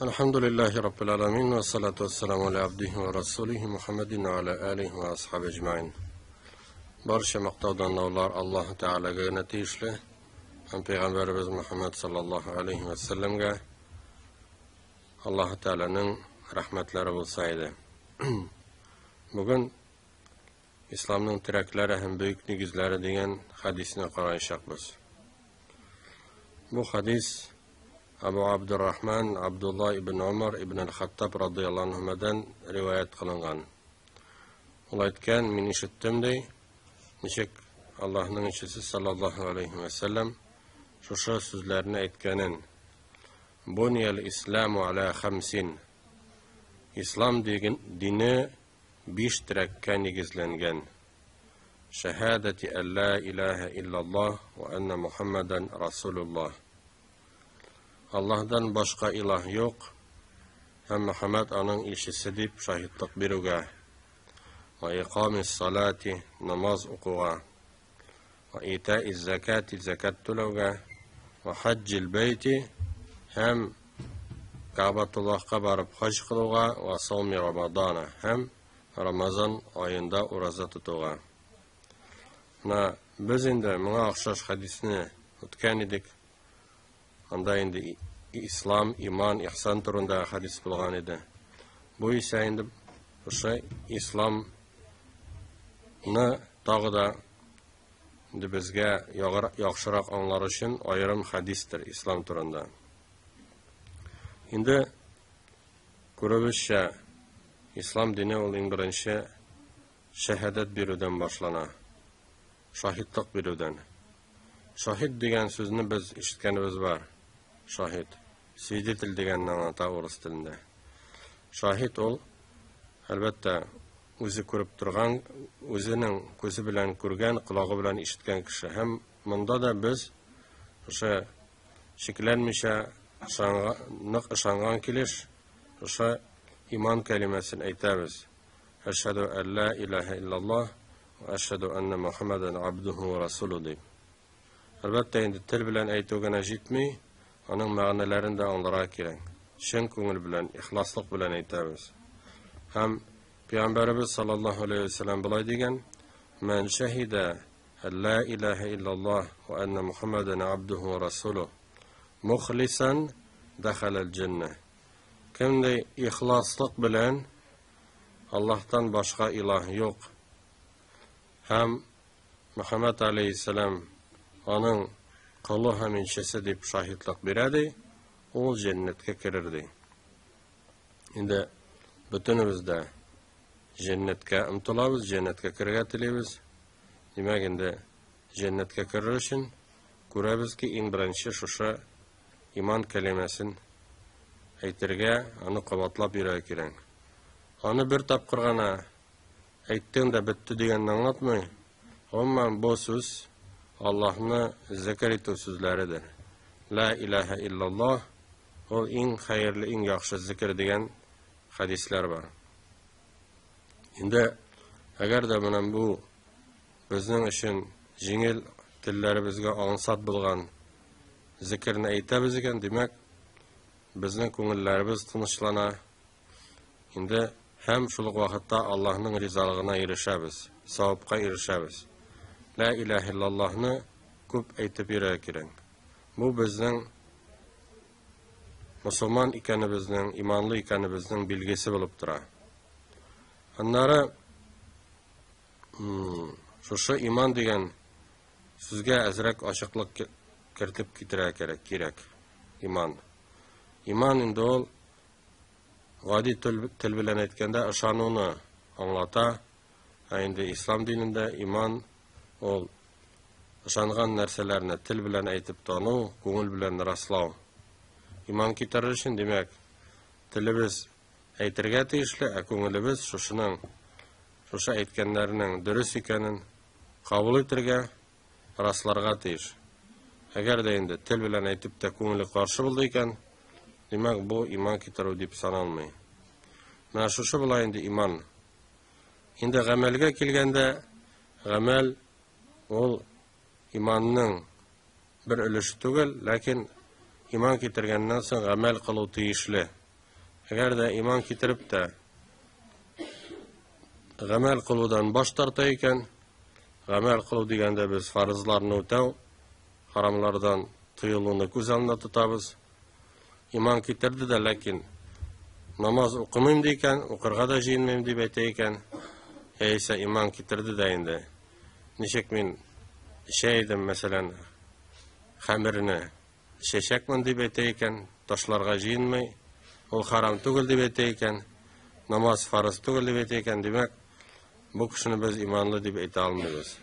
Elhamdülillahi Rabbil Alamin ve salatu ve selamu ala abdihi ve rasulihi Muhammedin ve ala alihi ve ashabi ecmain. Barcha maqtovdanlar Alloh taolaga natijli, ham payg'ambarimiz Muhammad sallallohu alayhi va sallamga Alloh taolaning rahmatlari bo'lsa edi. Bugun islomning tiraklari ham buyuk negizlari degan hadisni qarayishamiz. Bu hadis Abu Abdurrahman Abdullah ibn Umar ibn al-Khattab radhiyallohu anhudan rivoyat qilingan. U aytgan, men eshitdim dey, nechik Allohning elchisi sallallohu alayhi va sallam shu so'zlarni aytganin. Buniyal islamu ala khamsin. Islom dini 5 tirakka negizlangan. Shahadati an la ilaha illalloh va anna Muhammadan rasululloh. Allah'dan başka ilah yok, hem Muhammed onun elçisi deyip şahitlik beruga, ve ikamis salati namaz okuga, ve itaiz zakati zakat tuluga, ve haccil beyti hem Ka'batullah'a barıp hac kılıga, ve savmi Ramadana hem Ramazan ayında uraza tutuga. Biz indi buna akşaş hadisini tutkan edik. Anda indi İslam, iman, ihsan turunda hadis bulgan edi. Bu ise indi İslam'ni tағы da bizge yaxşıрақ anlar için ayrım hadistir İslam turunda. Indi görübüzçe İslam dini ol en birinci şehadet biruden başlana. Şahitlik biruden. Şahit degan sözünü biz işitkenimiz var. Şahit. Свидетель degandan ata orus tilinde. Şahit ol, elbette o'zi ko'rib turgan, o'zining ko'zi bilan ko'rgan, qulog'i bilan eshitgan kishi. Ham bunda da biz o'sha sheklanmisha ishongan kelish, o'sha iymon kalimasini aytamiz. Ashhadu an la ilaha illalloh va ashhadu anna Muhammadan abduhu va rasuluhu deb. Albatta endi til bilan aytugana yetmay, onun ma'nolarini da anlara kerak. Shin ko'ngil bilan, ixloslik bilan aytamiz. Ham Peygamberimiz sallallohu alayhi va sallam bulay degan: "Man shahida an la ilaha illalloh va anna Muhammadan abduhu va rasuluhu mukhlisan dakhala al-jannah." Kimday ixloslik bilan Allohdan boshqa iloh yo'q, ham Muhammad alayhissalom onun qulu ham elchisi deb shahidlik beradi, o jannatga kiradi. Endi butunimizda jannatga umtilamiz, jannatga kirishga tilaymiz. Demak, endi jannatga kirish uchun ko'ramizki, eng birinchi shusha iymon kalimasini aytirga, uni quvvatlab berish kerak. Uni bir topqirgana aytdingda bitdi deganni anglatmay, umuman bu so'z Allah'ını zikr etу sözleridir. La ilahe illallah o en hayırlı, en yaxşı zikr degan hadisler var. Endi agar da bunun bu bizning için jengil tillerimizga ansat bo'lgan zikrni aytamiz ekan, demak bizning ko'ngillarimiz tinchlana. Endi ham shul vaqtda Allohning rizolig'iga erishamiz, savobga erishamiz. La ilahe illallah'ni ko'p aytib berish kerak. Bu bizning musulmon ekanimizning, imonli ekanimizning belgisi bo'lib turadi. Anlara shu iymon degan sizga azroq ochiqlik kiritib ketira kerak. Iymon endi ol g'odiy til bilan aytganda ishonuvni anglata. Endi islom dinida iymon ol ishongan narsalarni til bilan aytib tonu, ko'ngil bilan raslov. Iymon keltirish uchun demak, tilimiz aytirga tegishli, ko'ngilimiz shusha aytganlarining durust ekanini qabul etirga, raslarga tegish. Agarda endi til bilan aytib da ko'ngli qarshi bo'ldi ekan, demak bu iymon keltiruv deb sanalmaydi. Mana shu bilan endi iymon. Endi amalga kelganda, amal ol imanның bir өлеше түгел, ләкин иман китерганнан соң гамәл кылу тиешле. Eğer de iman kitirip de gamel kılıdan baş tartayken, gamel kılı degende biz farzlarını ötev, haramlardan tıyılığını göz alına tutabız. İman kitirdi de lakin namaz okumayım deyken, okurga da jiyinmeyim deyip eteyken, ise iman kitirdi de indi. Nişek min şeydim mesela hamirini şeşekmin deyip eteyken, taşlarga jiyinmey, ol haram tugul deyip eteyken, namaz farz tugul deyip eteyken demek, bu kişini biz imanlı deyip ete almayız.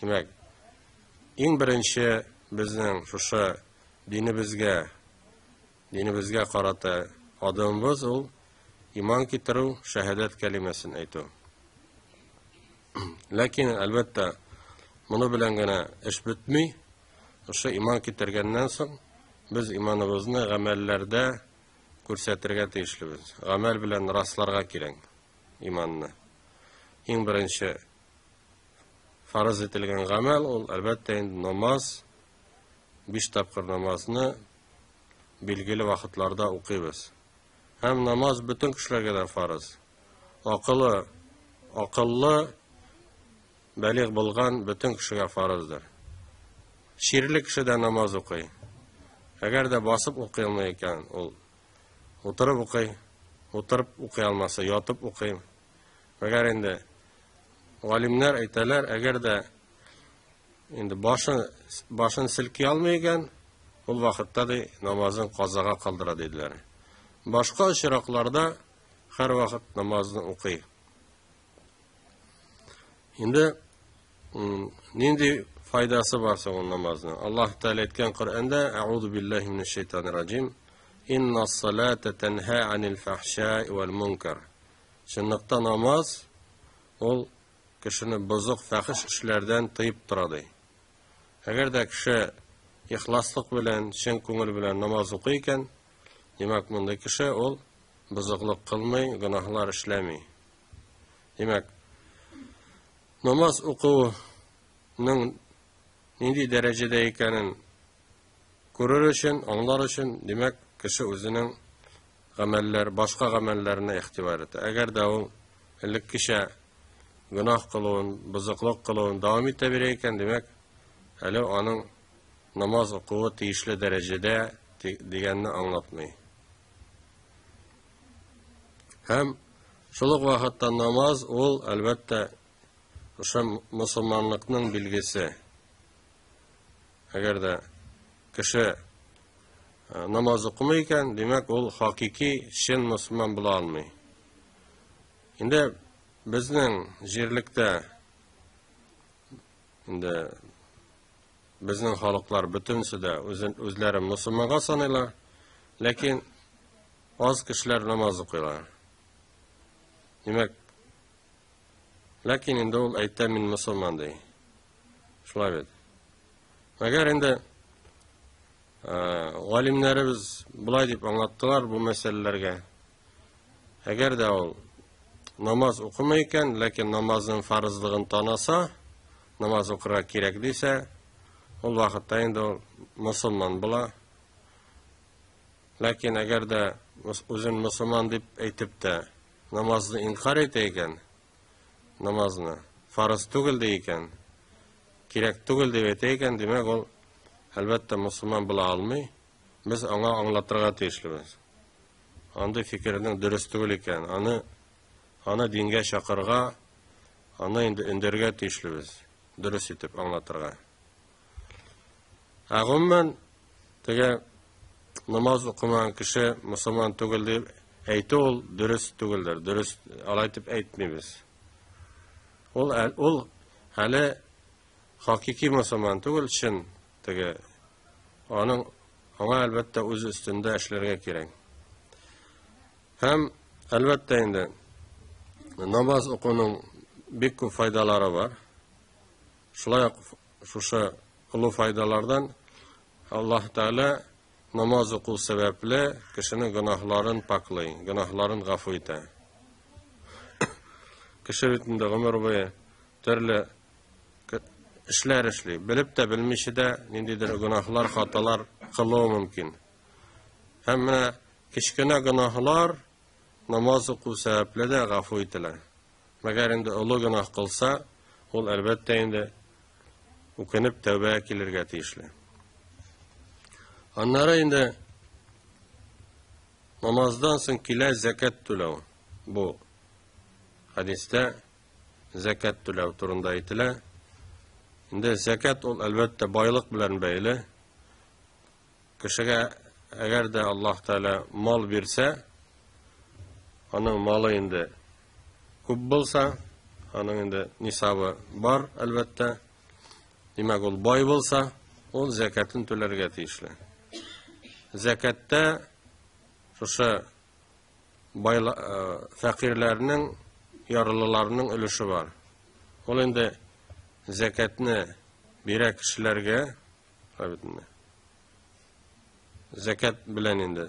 Demek, en birinci bizning şuşa dinimizge qarata adımımız ol iman kitiru şehadet kelimesini aytu. Lakin elbette bunu bilen gene iş bitmi. Şuşa iman kitirgenden soň biz imanımızı gamellerde görsetirge tiyişlibiz. Gamel bilen rastlarga kireng imanını. En birinci farz etilgen gamel ol elbette namaz, 5 tapkır namazını bilgili vakitlarda okuyuz. Hem namaz bütün kişilerge de farz. Akıllı, baliq bulgan bütün kişiге farzdır. Şiirli kişi de namaz okuy. Eğer de basıp okuyalmayken, oturup okuyalmasa, yatıp okuy. Eğer indi alimler aytalar, eğer de indi başını silkiy almayken, ol vakitte de namazın qazaga kaldıra dediler. Başka işraklarda her vakit namazını okuy. Şimdi nindi faydası varsa onun namazının. Allah Teala etken Kur'an'da Euzu billahi mineşşeytanirracim. İnnas salate tenha anil fahşai vel munkar. Şunlukta namaz ol kişini bozuk fahiş işlerden tıyıp duradı. Eğer de kişi ihlaslık bilen, şen köngül bilen namaz okuyken, demek bunda kişi ol bozukluk kılmay, günahlar işlemey. Demek namaz okuğunun nindi derecede ekanin görür için, anlar için demek kişi özünün başka gamellerine ihtibar etti. Eğer de o illik kişi günah kılığın, bozukluk kılığın devam etebireyken demek hele onun namaz okuğu tiyişli derecede diyenini anlatmayı. Hem şuluk vakitte namaz ol elbette şu Müslümanlıkның bilgisi. Eğer de kişi namaz okumayken demek ol hakiki şen Müslüman bula almay. Şimdi bizning jirlikte bizning halklar bütünsi de özleri Müslüman'a sanıylar. Lakin az kişiler namaz okuyorlar. Demek lakin indi ol ayta min Müslüman dey. Şulay bedi. Eğer indi alimlerimiz bulay deyip anlattılar bu meselelerge. Eğer de ol namaz okumayken, lakin namazın farzlığını tanasa, namaz okura kerek deyse, ol vakitte indi ol Müslüman bula. Lakin eğer de özün Müslüman deyip aytıp da namazını inkar eteyken, namazını farz tugul deyken, kerek tugul deyip eteyken, demek ol elbette Müslüman bula almay. Biz ona anlatırga tiyişlibiz. Andı fikirinin dürüst tugul eken, ana dinge şakırga, ana indirge tiyişlibiz. Dürüst etip anlatırga. Ağımman tege namaz okuman kişi Müslüman tugul deyip eyti ol dürüst tuguldur. Dürüst alaytip eytmeyiz. Ol hali hakiki Müslüman tugul için tege ona elbette öz üstünde işlerge kerek. Hem elbette indi namaz okunun bir köp faydaları var. Şulay şuşa ulu faydalardan Allah Teala namaz oku sebeple kişinin günahların paklay, günahların gafu ete. Kişi bitinde ömür boyu türlü işler işli. Bilip de bilmişi de nindidir günahlar, hatalar kılığı mümkün. Hem kichkina gunohlar namoz o'quv sababli de g'afu etiladi. Magar endi ulug' gunoh qilsa, ol albatta endi o'kinib tavba qilirga tegishli. Anlara endi namozdan so'ng kela zakat to'lov. Bu hadisda zakat to'lov turunda aytiladi. Endi zakat ol albatta boylik bilan bog'liq. Kishiga agarda Alloh taolo mol bersa, onun malı endi ko'p bo'lsa, onun endi nisobi bor albatta. Demak, ol boy bo'lsa, ol zakatini to'larga tegishli. Zakatda o'sha fakirlarning, yorlilarning ulushi bor. Ol endi zakatni berek kishilarga zakat bilan endi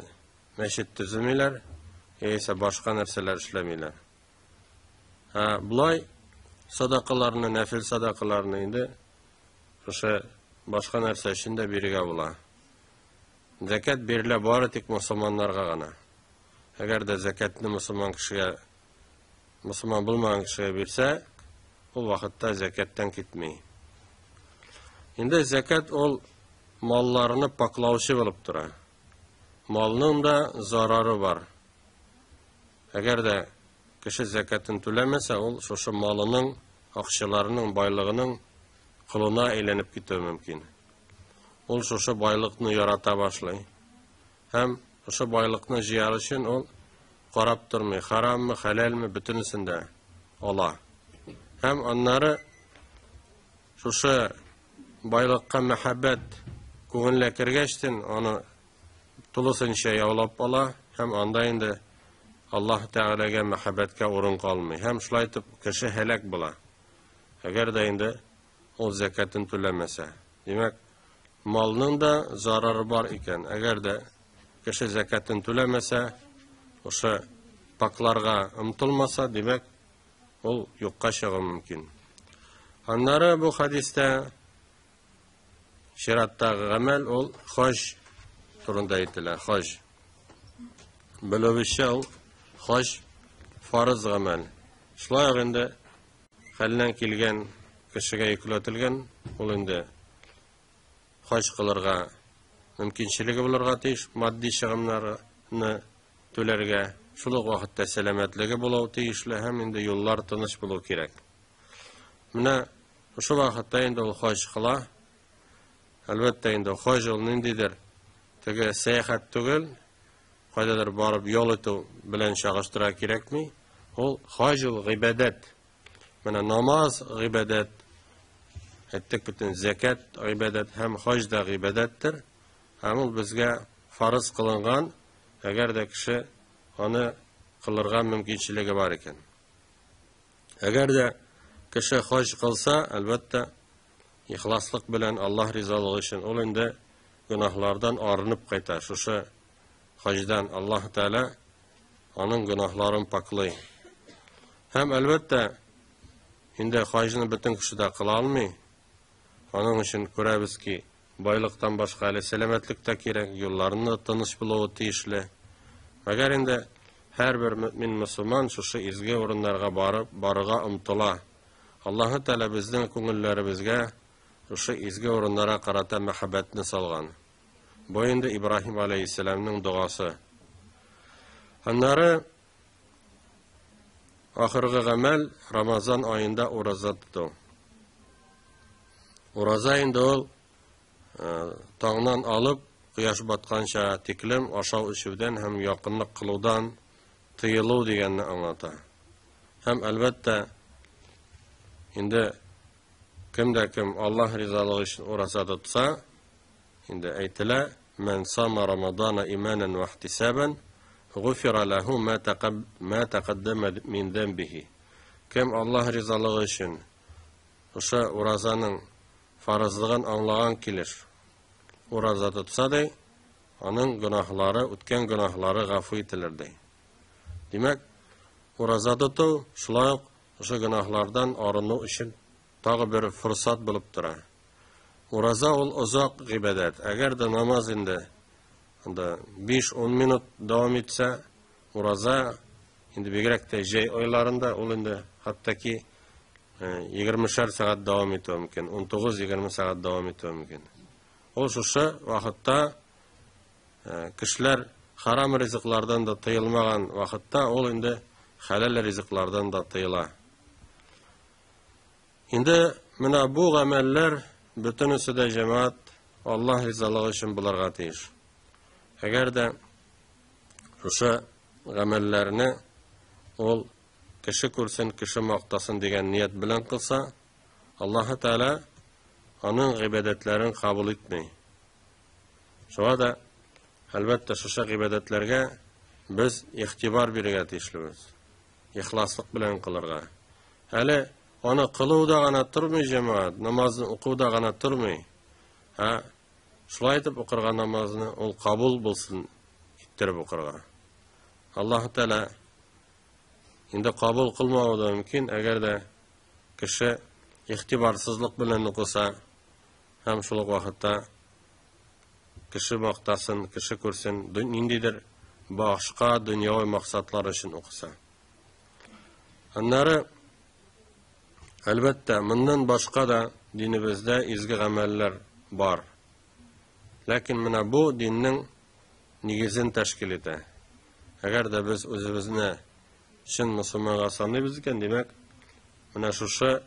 masjid tuzilmaylar, esa boshqa narsalar ishlamaylar. Bular sadaqalarni, nafil sadaqalarni endi o'sha boshqa narsa ishida beriga bo'ladi. Zakat beriladi bari tek musulmonlarga g'ana. Agarda zakatni musulmon bo'lmagan kishiga bersa, u vaqtda zakatdan ketmaydi. Endi zakat ol mollarni poklovchi bo'lib turadi. Molning da zarari bor. Agarda kishi zakatini to'lamasa, ol o'sha molining, aqshalarining, boyligining quluna aylanib ketishi mumkin. Ol o'sha boylikni yarata boshlaydi. Ham o'sha boylikni jiyar uchun ol qarab turmay, harommi, halalmi butinisida ola. Hem onları o'sha boylikqa muhabbat ko'ngilga kirgachdan onu to'lisincha yavlab ola. Hem onda endi Alloh taolaga muhabbatga o'rin qolmay. Hem shulay etib kishi halak bo'ladi. Agarda endi o zakatini to'lamasa. Demak, molning da zarari bor ekan. Agarda kishi zakatini to'lamasa, o'sha poklarga umtilmasa, demak ol yo'qqa chiqishi mumkin. Anlara bu hadisda shariatdagi amal ol haj turunda aytiladi. Haj bilovishcha haj farz amal. Shular endi haldan kelgan kishiga yuklatilgan, ol endi haj qilirga mumkinchiligi bo'larga tegish, moddiy sig'imlarni to'larga shuluq vaqtda salomatligi bo'lav tegishli, ham endi yo'llar tinish bo'law kerak. Mana o'sha vaqtda endi u haj qila. Albatta endi haj ol nindidir? Tege sayohat tugul, qaydadir borib yo'l o'tib bilan shag'ishtira kerakmi? Ol haj ol ibodat. Mana namoz ibodat, aytdik butun zakat ibodat, ham haj da ibodatdir. Ham ol bizga farz qilingan, agarda kishi onu qilirga mumkinchiligi bor ekan. Agarda kishi haj qilsa, albatta ixloslik bilan Alloh rizoligi uchun ol endi gunohlardan arınib qaytar. O'sha hajdan Alloh taolo onun gunohlarini poklaydi. Ham albatta endi hajni butun kishida qila olmay. Onun uchun ko'rabizki, boylikdan boshqa hali salomatlik da kerak, yo'llarini tinish bo'lavi tegishli. Agar endi her bir mümin musulmon şu izgi o'rinlarga boriga umtila. Alloh taolo bizning ko'ngillarimizga şu izgi o'rinlarga qarata muhabbatni solgan. Bu endi İbrahim alayhissalomning duosi. Anları oxirgi amal Ramazon oyida ro'za tutdi. Ro'za endi ol tongdan olib quyosh botgancha tiklim aşağı uçuvdan hem yakınlık kılıdan tıyılı deganni anlata. Hem albatta endi kimda kim Allah rizaligi uchun ro'za tutsa, endi aytila men sama Ramazana imanan va ihtisaban g'ufira lahu ma taqaddama min dhanbihi. Kim Allah rizaligi uchun o'sha ro'zaning farzligini anglagan kelir, ro'za tutsa da, onun günahları, o'tgan günahları g'afu etilirdi. Demak, ro'za tutuv shulay o'sha günahlardan arinu uchun tag'i bir fursat bo'lib turadi. Ro'za ol uzoq ibodat. Agarda namoz endi anda 5-10 minut davam etse, uraza, indi bigrak da jay oylarında, ol indi hattaki 20 saat davam etüyor mümkün, 19-20 saat davam etüyor mümkün. O şuşa vakitta kişiler haram rızıklardan da tıyılmagan vakitta, ol indi halal rızıklardan da tıyıla. Indi mina bu gameller bütünüsü de cemaat Allah rızalığı için bularga teyiş. Eğer de şuşa gamellerini ol kişi kursun, kişi maqtasın degen niyet bilen kılsa, Allah Teala onun ibadetlerini kabul etmeyi. Şoğa da elbette şuşa ibadetlerge biz ihtibar birige teşlimiz. İhlaslık bilen kılırga. Hele onu kılıu da gana turmay cemaat, namazını okuu da gana turmay. Şulay etip okurga namazını ol kabul bulsun ittirip okurga. Allah Teala indi kabul kılmağı da mümkün, eğer de kişi ihtibarsızlık bilen okusa, hem şuluk vakitta kişi maqtasın, kişi kursun, indidir başka dünyavi maksatlar için okusa. Onları elbette bundan başka da dinimizde izgi ameller var. Lakin mina bu dinin nigizin teşkil ete. Eğer de biz özümüzne Şin Müslüman'a sanıyızken demek, mana şuşa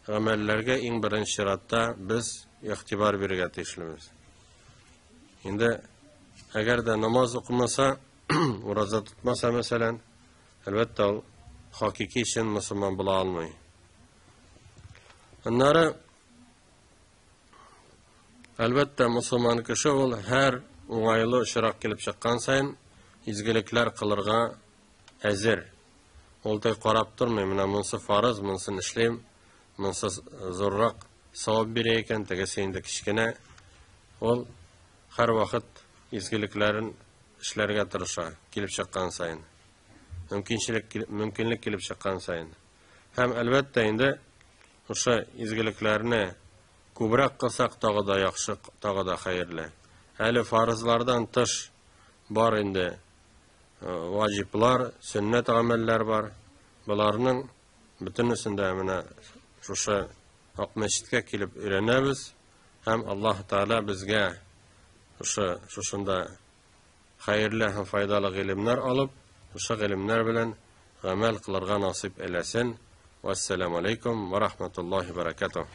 amellerge en birinci şiratta biz ihtibar birige teşlimiz. Şimdi eğer de namaz okumasa, uraza tutmasa mesela, elbette o hakiki Şin Müslüman bula almayı. Onları elbette Müslüman kişi ol her uğaylı şirak gelip çıkan sayın izgilikler kılırga hazır. Oltay qarab turmay, mana munsi farz, munsi ishlayim, munsi zo'rroq savob berayotgan, tegese endi kichkina. Ol har vaqt ezgiliklarin ishlarga tirisha, kelib chiqqan sayin. Mumkinlik kelib chiqqan sayin. Ham albatta endi o'sha ezgiliklarni ko'proq qilsak tog'ida yaxshi, tog'ida xayrli. Hali farzlardan tish bor endi. Vaciplar, sünnet ameller var. Bularning bütünüsünde mana şuşa haq mescidga kelib öğrenemiz. Hem Allah Teala bizge şuşunda hayırlı hem faydalı ilimler alıp, şuşa ilimler bilen amel kılırga nasip eylesin. Vesselamu aleyküm ve rahmetullahi ve berekatuhu.